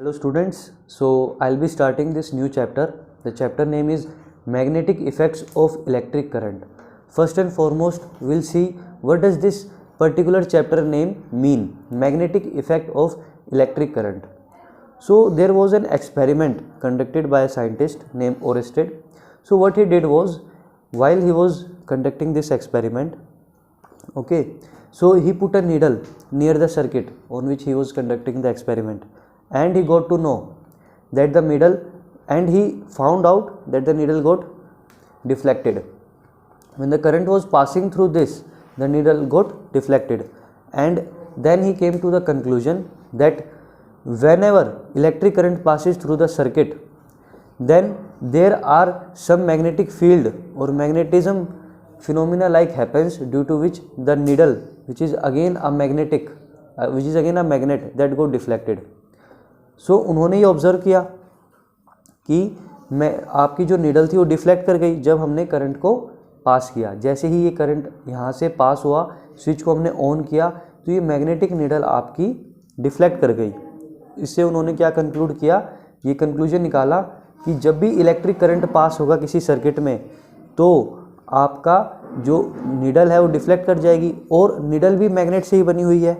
Hello students, so I'll be starting this new chapter. The chapter name is Magnetic Effects of Electric Current. First and foremost, we'll see what does this particular chapter name mean, Magnetic Effect of Electric Current. So there was an experiment conducted by a scientist named Oersted. So what he did was, while he was conducting this experiment, so he put a needle near the circuit on which he was conducting the experiment, and he got to know that the needle, and he found out that the needle got deflected. When the current was passing through this, the needle got deflected, and then he came to the conclusion that whenever electric current passes through the circuit, then there are some magnetic field or magnetism phenomena like happens, due to which the needle, which is again a magnet that got deflected. सो उन्होंने ये observe किया कि आपकी जो needle थी वो deflect कर गई जब हमने करंट को पास किया। जैसे ही ये करंट यहाँ से पास हुआ, स्विच को हमने ऑन किया, तो ये मैग्नेटिक नीडल आपकी डिफ्लेक्ट कर गई। इससे उन्होंने क्या कंक्लूड किया, ये कंक्लूजन निकाला कि जब भी इलेक्ट्रिक करंट पास होगा किसी सर्किट में, तो आपका जो नीडल है वो डिफ्लेक्ट कर जाएगी, और नीडल भी मैग्नेट से ही बनी हुई है।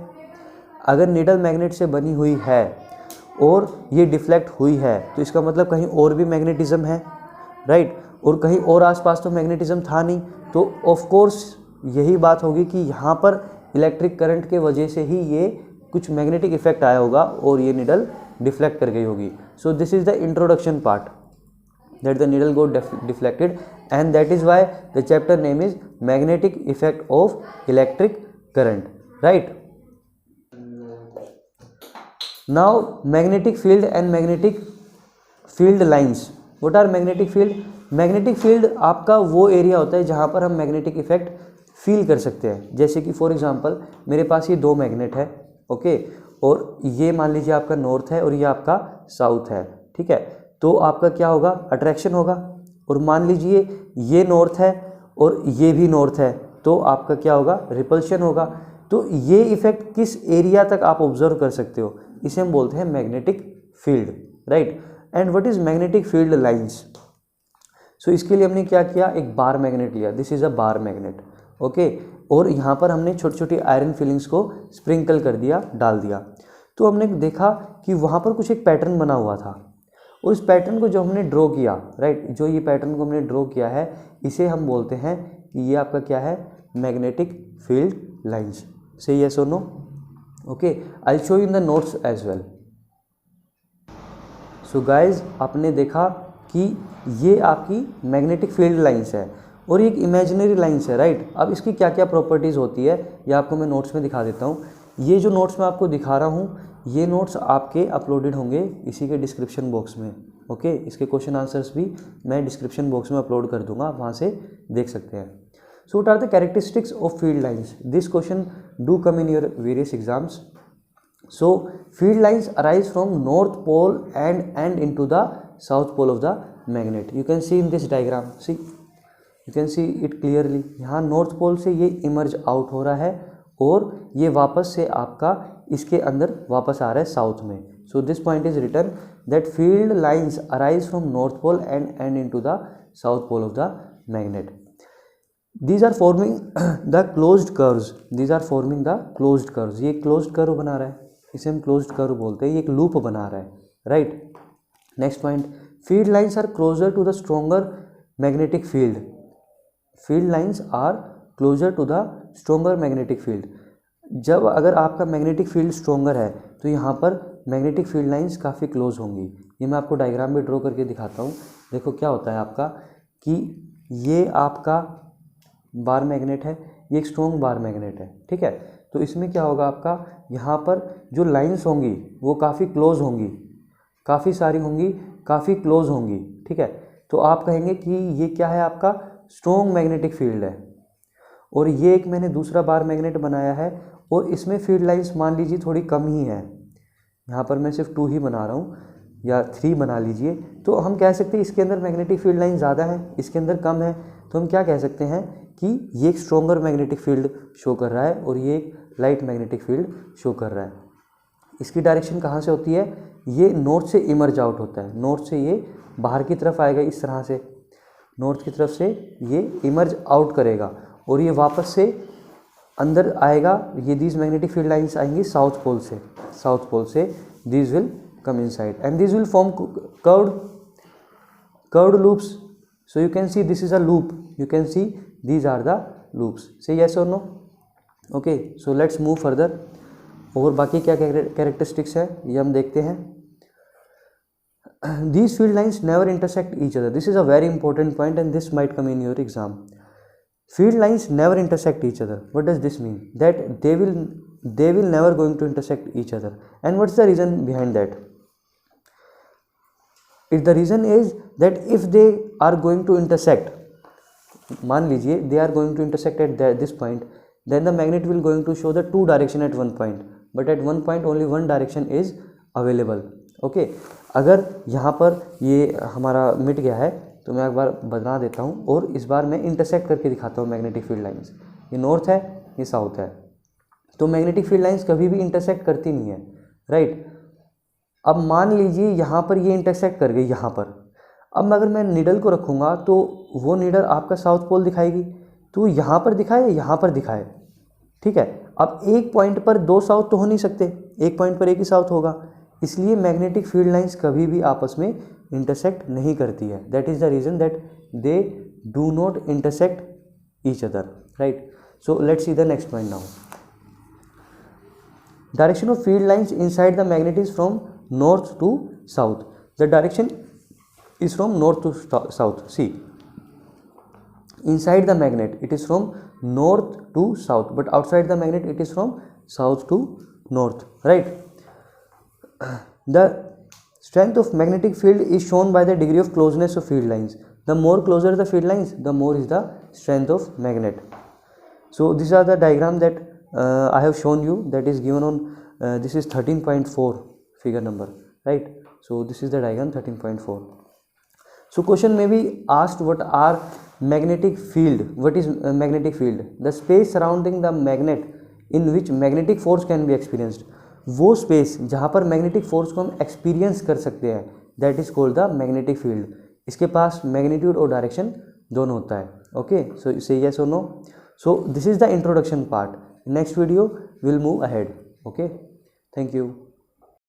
अगर नीडल मैग्नेट से बनी हुई है और ये डिफ्लेक्ट हुई है, तो इसका मतलब कहीं और भी मैग्नेटिज्म है, राइट, और कहीं और आसपास तो मैग्नेटिज्म था नहीं, तो ऑफ कोर्स यही बात होगी कि यहाँ पर इलेक्ट्रिक करंट के वजह से ही ये कुछ मैग्नेटिक इफेक्ट आया होगा और ये नीडल डिफ्लेक्ट कर गई होगी। So this is the introduction part, that the needle got deflected, and that is why the chapter name is magnetic effect of electric current, right? Now magnetic field and magnetic field lines. What are magnetic field? Magnetic field आपका वो area होता है जहाँ पर हम magnetic effect feel कर सकते हैं। जैसे कि फॉर एग्जांपल मेरे पास ये दो मैग्नेट है, ओके, और ये मान लीजिए आपका नॉर्थ है और ये आपका साउथ है, ठीक है। तो आपका क्या होगा, अट्रैक्शन होगा। और मान लीजिए ये नॉर्थ है और ये भी नॉर्थ है, तो आपका क्या होगा, रिपल्शन होगा। तो ये इफेक्ट किस एरिया तक आप ऑब्जर्व कर सकते हो, इसे हम बोलते हैं magnetic field, right. And what is magnetic field lines? So इसके लिए हमने क्या किया, एक बार मैग्नेट लिया, this is a bar magnet, okay, और यहाँ पर हमने छोटी छोटी आयरन फिलिंग्स को स्प्रिंकल कर दिया, डाल दिया। तो हमने देखा कि वहाँ पर कुछ एक पैटर्न बना हुआ था, और इस पैटर्न को जो हमने ड्रॉ किया, राइट, जो ये पैटर्न को हमने ड्रॉ किया है, इसे हम बोलते हैं कि ये आपका क्या है, मैग्नेटिक फील्ड लाइंस। से यस और no? Okay, I show you in the notes as well. So guys, आपने देखा कि ये आपकी मैग्नेटिक फील्ड लाइंस है और ये एक इमेजिनरी लाइंस है, राइट। अब इसकी क्या क्या प्रॉपर्टीज़ होती है, ये आपको मैं नोट्स में दिखा देता हूँ। ये जो नोट्स मैं आपको दिखा रहा हूँ, ये नोट्स आपके अपलोडेड होंगे इसी के डिस्क्रिप्शन बॉक्स में, ओके। इसके क्वेश्चन आंसर्स भी मैं डिस्क्रिप्शन बॉक्स में अपलोड कर दूंगा, आप वहाँ से देख सकते हैं। So what are the characteristics of field lines? This question do come in your various exams. So field lines arise from north pole and end into the south pole of the magnet. You can see in this diagram, see, you can see it clearly. यहाँ north pole से ये emerge out हो रहा है और ये वापस से आपका इसके अंदर वापस आ रहा है साउथ में। So this point is written that field lines arise from north pole and end into the south pole of the magnet. These are forming the closed curves. These are forming the closed curves. ये closed curve बना रहा है, इसे हम closed curve बोलते हैं, ये एक loop बना रहा है, right? Next point, field lines are closer to the stronger magnetic field. Field lines are closer to the stronger magnetic field. जब अगर आपका मैग्नेटिक फील्ड स्ट्रोंगर है, तो यहाँ पर मैग्नेटिक फील्ड लाइंस काफ़ी क्लोज होंगी। ये मैं आपको डायग्राम में ड्रॉ करके दिखाता हूँ। देखो क्या होता है आपका, कि ये आपका बार मैग्नेट है, ये एक स्ट्रॉन्ग बार मैग्नेट है, ठीक है। तो इसमें क्या होगा आपका, यहाँ पर जो लाइंस होंगी वो काफ़ी क्लोज होंगी, काफ़ी सारी होंगी, काफ़ी क्लोज होंगी, ठीक है। तो आप कहेंगे कि ये क्या है, आपका स्ट्रॉन्ग मैग्नेटिक फील्ड है। और ये एक मैंने दूसरा बार मैग्नेट बनाया है और इसमें फील्ड लाइंस मान लीजिए थोड़ी कम ही है, यहाँ पर मैं सिर्फ 2 ही बना रहा हूँ या 3 बना लीजिए। तो हम कह सकते हैं इसके अंदर मैग्नेटिक फील्ड लाइन ज़्यादा है, इसके अंदर कम है। तो हम क्या कह सकते हैं कि ये एक स्ट्रॉन्गर मैग्नेटिक फील्ड शो कर रहा है और ये एक लाइट मैग्नेटिक फील्ड शो कर रहा है। इसकी डायरेक्शन कहाँ से होती है, ये नॉर्थ से इमर्ज आउट होता है, नॉर्थ से ये बाहर की तरफ आएगा इस तरह से, नॉर्थ की तरफ से ये इमर्ज आउट करेगा और ये वापस से अंदर आएगा। ये दीज मैग्नेटिक फील्ड लाइंस आएंगी साउथ पोल से, साउथ पोल से these will come inside and these will form curved loops. So you can see this is a loop, you can see these are the loops. Say yes or no? Okay, so let's move further. और बाकी क्या characteristics है ये हम देखते हैं. These field lines never intersect each other. This is a very important point and this might come in your exam. Field lines never intersect each other. What does this mean? That they will never going to intersect each other. And what's the reason behind that? The reason is that if they are going to intersect, मान लीजिए they are going to intersect at this point, then the magnet will going to show the two direction at one point, but at one point only one direction is available. Okay, अगर यहाँ पर ये हमारा मिट गया है तो मैं एक बार बना देता हूँ और इस बार मैं इंटरसेक्ट करके दिखाता हूँ मैग्नेटिक फील्ड लाइंस. ये नॉर्थ है, ये साउथ है, तो मैग्नेटिक फील्ड लाइंस कभी भी इंटरसेक्ट करती नहीं है, राइट. अब मान लीजिए यहाँ पर ये इंटरसेक्ट कर गई यहाँ पर. अब अगर मैं नीडल को रखूँगा तो वो नीडल आपका साउथ पोल दिखाएगी, तो यहाँ पर दिखाए यहाँ पर दिखाए, ठीक है. अब एक पॉइंट पर दो साउथ तो हो नहीं सकते, एक पॉइंट पर एक ही साउथ होगा, इसलिए मैग्नेटिक फील्ड लाइंस कभी भी आपस में इंटरसेक्ट नहीं करती है. That is the reason that they do not intersect each other, right. So let's see the next point now. Direction of field lines inside the magnet is from north to south. The direction is from north to south. See, inside the magnet it is from north to south, but outside the magnet it is from south to north, right. The strength of magnetic field is shown by the degree of closeness of field lines. The more closer the field lines, the more is the strength of magnet. So these are the diagram that I have shown you, that is given on this is 13.4 figure number, right. So this is the diagram 13.4. So question may be asked, what are magnetic field? What is magnetic field? The space surrounding the magnet in which magnetic force can be experienced. वो space जहाँ पर magnetic force को हम experience कर सकते हैं, that is called the magnetic field. इसके पास magnitude और डायरेक्शन दोनों होता है. ओके, सो से यस और no. So this is the introduction part. Next video we'll move ahead. Okay, thank you.